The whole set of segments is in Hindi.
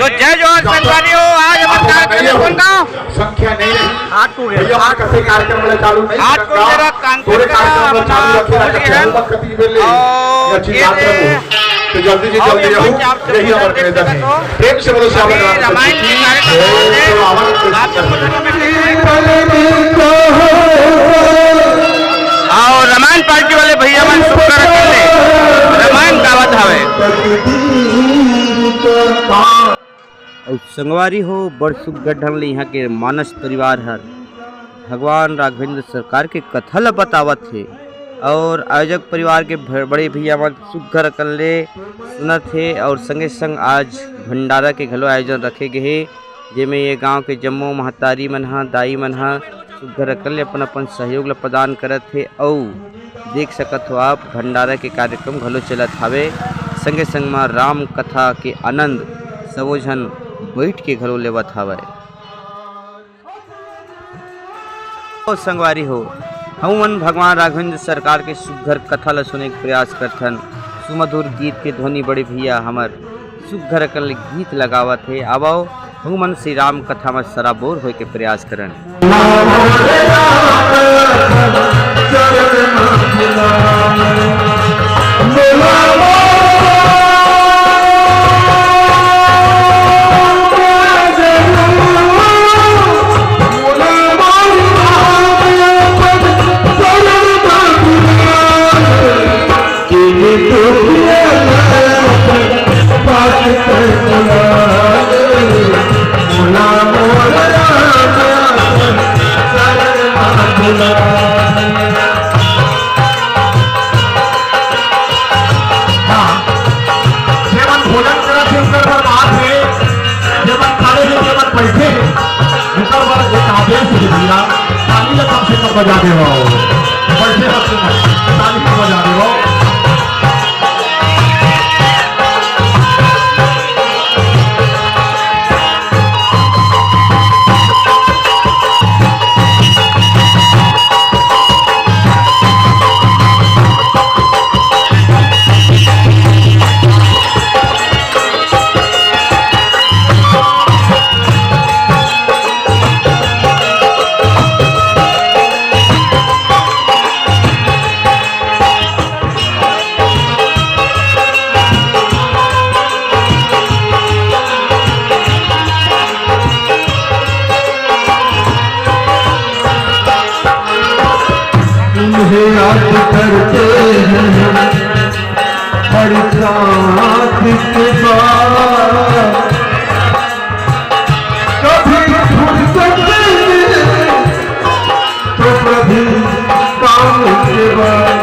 तो जय जोहार संगवारियों, आज हमारे कार्यक्रम में कौन गाँव संख्या नहीं रही हाथ को गया हाथ कैसे कार्यक्रम में चालू नहीं हाथ को मेरा पूरे कार्यक्रम में चालू रखिएगा जब जरूरत कति बेर ले और अच्छी बात है तो जल्दी से जल्दी रहूं यही हमारा निवेदन है। प्रेम से बोलो श्याम रामायण के कार्यक्रम आप और रामायण पार्टी वाले भैया मन शुक्र कर ले रामायण गावत हवे और संगवारी हो बड़ सुख गढ़ यहाँ के मानस परिवार हर भगवान राघवेंद्र सरकार के कथा ल बतावत है और आयोजक परिवार के बड़े भैया मन सुघर कर ले सुनत है और संगे संग आज भंडारा के घलो आयोजन रखे गए है जेमे ये गांव के जम्मो महतारी मन हा दाई मन हा सुघर कर ले अपन अपन सहयोग ल प्रदान करत है और देख सकत हो आप भंडारा के कार्यक्रम घलो चलत हवे संगे संग में राम कथा के आनंद सबो झन बैठ के घलो लेवत हवे। संगवारी हो हम मन भगवान राघवेंद्र सरकार के सुघर कथा ल सुने के प्रयास करथन सुमधुर गीत के ध्वनि बड़े भैया हमर सुघर कर गीत लगावत है आवाओ हम मन श्री राम कथा में सराबोर होय के प्रयास करन। बजा दे रहा हूँ बैठे हफ्ते में ताली बजा दे रहा हूँ। याद करते हैं बड़ी साथ के बाद कभी फुर्सत तो कभी काम के बाद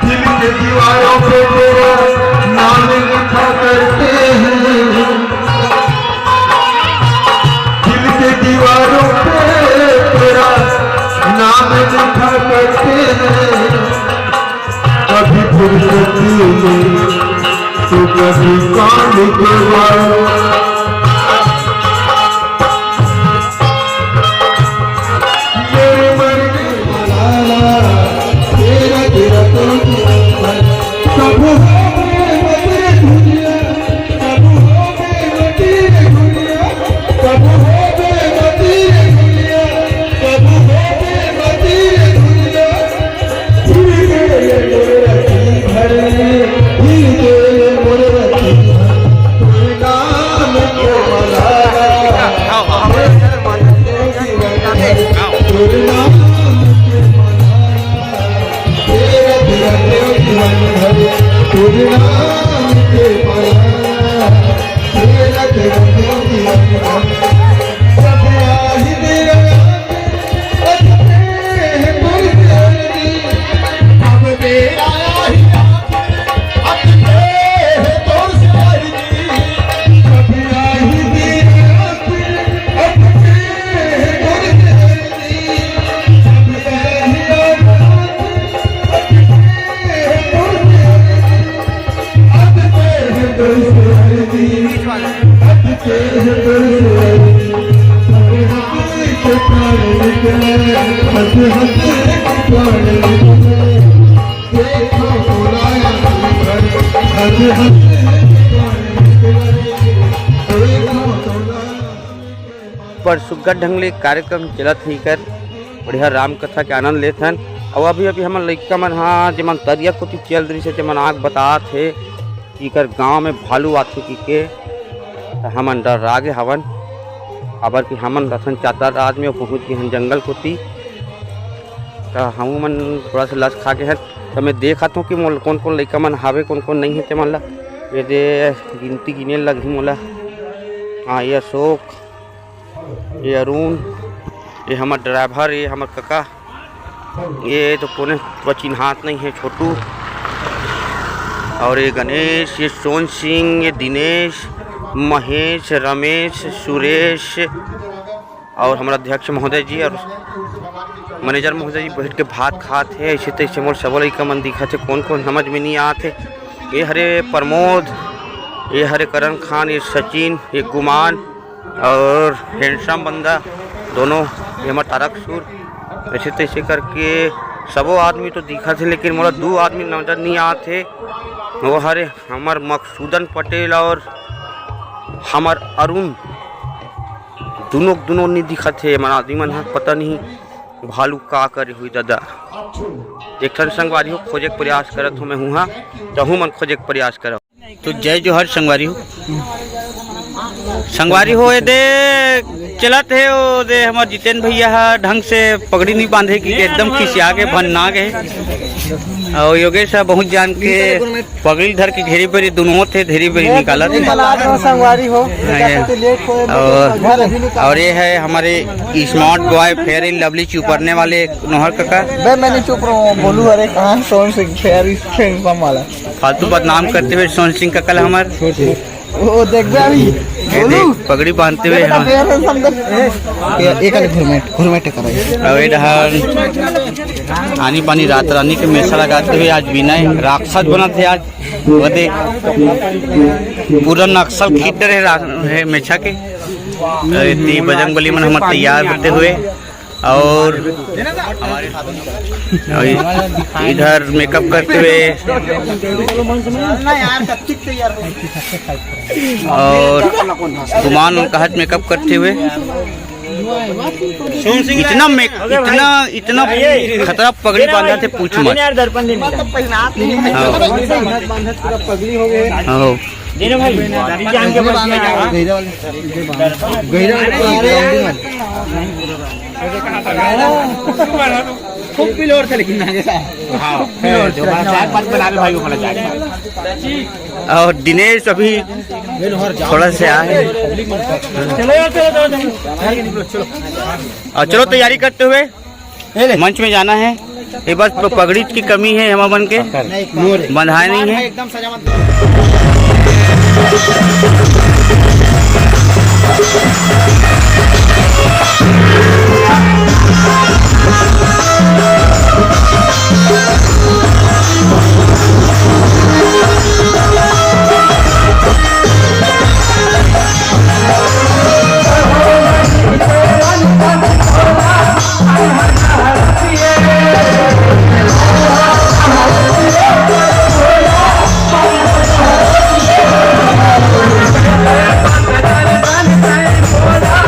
दिल के दीवारों पे तेरा नाम लिखा करते हैं दिल के दीवारों पे तेरा नाम लिखा करते हैं कभी फुर्सती में तो कभी काम के बाद मेरे मन में बनाना तेरा तेरा तो कब हो मेरे दुनिया कब हो मेरी दुनिया कब हो मेरी दुनिया कब हो देखो बुलाया बड़ सुग्घर ढंग ले कार्यक्रम चलत ही कर बढ़िया राम कथा के आनंद लेथन। और अभी हमन लइका मन हाँ जेमन तरिया कोती चल रही से जेमन आग बतात हे कि कर गाँव में भालू आथे की के तो हमन डर आगे हवन काबर कि हमन रसन चातर आदमी और पहुँच गए हैं जंगल कोती तो हम मन थोड़ा सा लस खा के हैं। तो मैं देखत हूँ कि मोल कौन कौन लइका मन हावे कौन कौन नहीं है तेमन ला ये दे गिनती गिने लगही मोला। हाँ ये अशोक, ये अरुण, ये हमार ड्राइवर, ये हमार काका, ये तो कोने तो चिन्हात नहीं है छोटू, और ये गणेश, ये सोन सिंह, ये दिनेश, महेश, रमेश, सुरेश और हमारा अध्यक्ष महोदय जी और मैनेजर महोदय जी बैठ के भात खात है। ऐसे तैसे मोर सब लइका मन दिखत है कौन कौन समझ में नहीं आते। ये हरे प्रमोद, ये हरे करण खान, ये सचिन, ये गुमान और हैंडसम बंदा दोनों, ये हमारा तारक सूर। ऐसे तैसे करके सबो आदमी तो दिखत है लेकिन मोला 2 आदमी नजर नहीं आते। वो हरे हमार मकसूदन पटेल और हमार अरुण दोनों नहीं दिखत है। हमारा आदमी मन पता नहीं भालू का करे हुई दादा। एक ठन संगवारी हो खोजे के प्रयास करत हूँ मैं हूँ तो हूँ मन खोजे के प्रयास करो। तो जय जोहर संगवारी हो, संगवारी हो ये दे चलत है वो दे हमार जितेन भैया ढंग से पगड़ी नहीं बांधे कि एकदम खिसिया के भन्ना गए। और योगेश बहुत जान के पगड़ी धर के घेरी बेरी दोनों थे घेरी बेरी निकाला थे। और ये है हमारे smart boy fair and lovely चुपरने वाले नोहर काका। मैंने चुप रहा बोलू अरे कहाँ सोन सिंह फेयर वाला फालतू बदनाम करते हुए सोन सिंह काका हमारे वो देख अभी पगड़ी बांधते हुए आनी पानी रात रानी के मेसा लगाते हुए आज विनय राक्षस बना थे। आज वदे पूरा नक्सल खींच रहे मेछा के इतनी बजरंग बली मन हमारे तैयार होते हुए। और हमारे इधर मेकअप करते हुए और गुमान उनका हाथ मेकअप करते हुए इतना खतरा पगड़ी बांधा थे पूछ मत। और दिनेश अभी थोड़ा से आए और चलो तैयारी करते हुए मंच में जाना है। ये बस पगड़ी की कमी है हमारे बन के बंधाए नहीं है। Bye.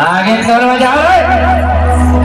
आगे की तरफ जाओ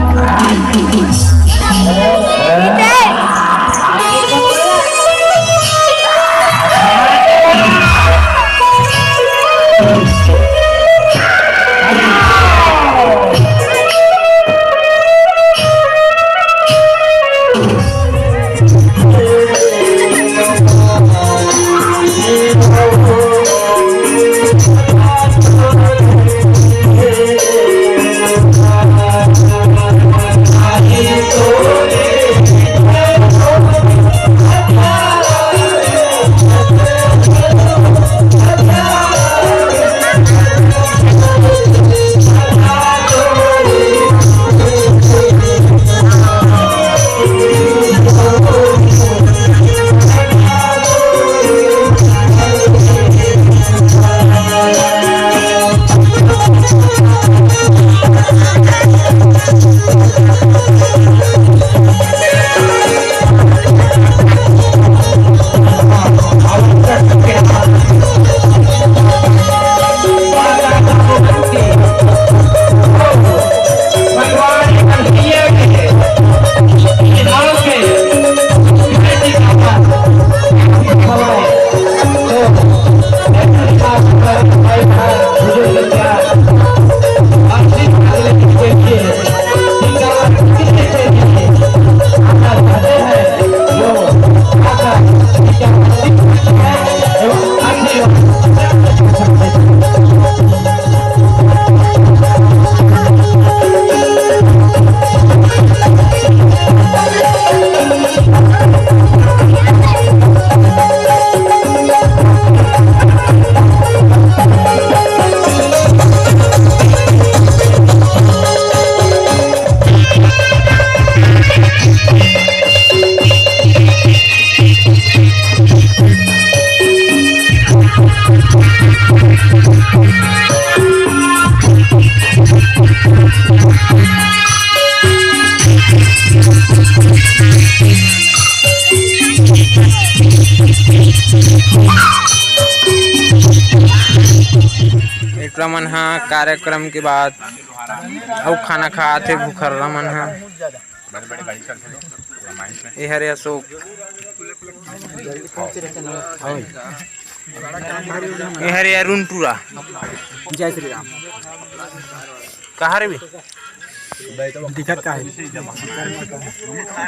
इतना मन हा कार्यक्रम के बाद अउ खाना खाते भूखर मन हा ये हरे अशोक ये हरे अरुण टूरा जय श्री राम। कहाँ रे भी दिक्कत का है?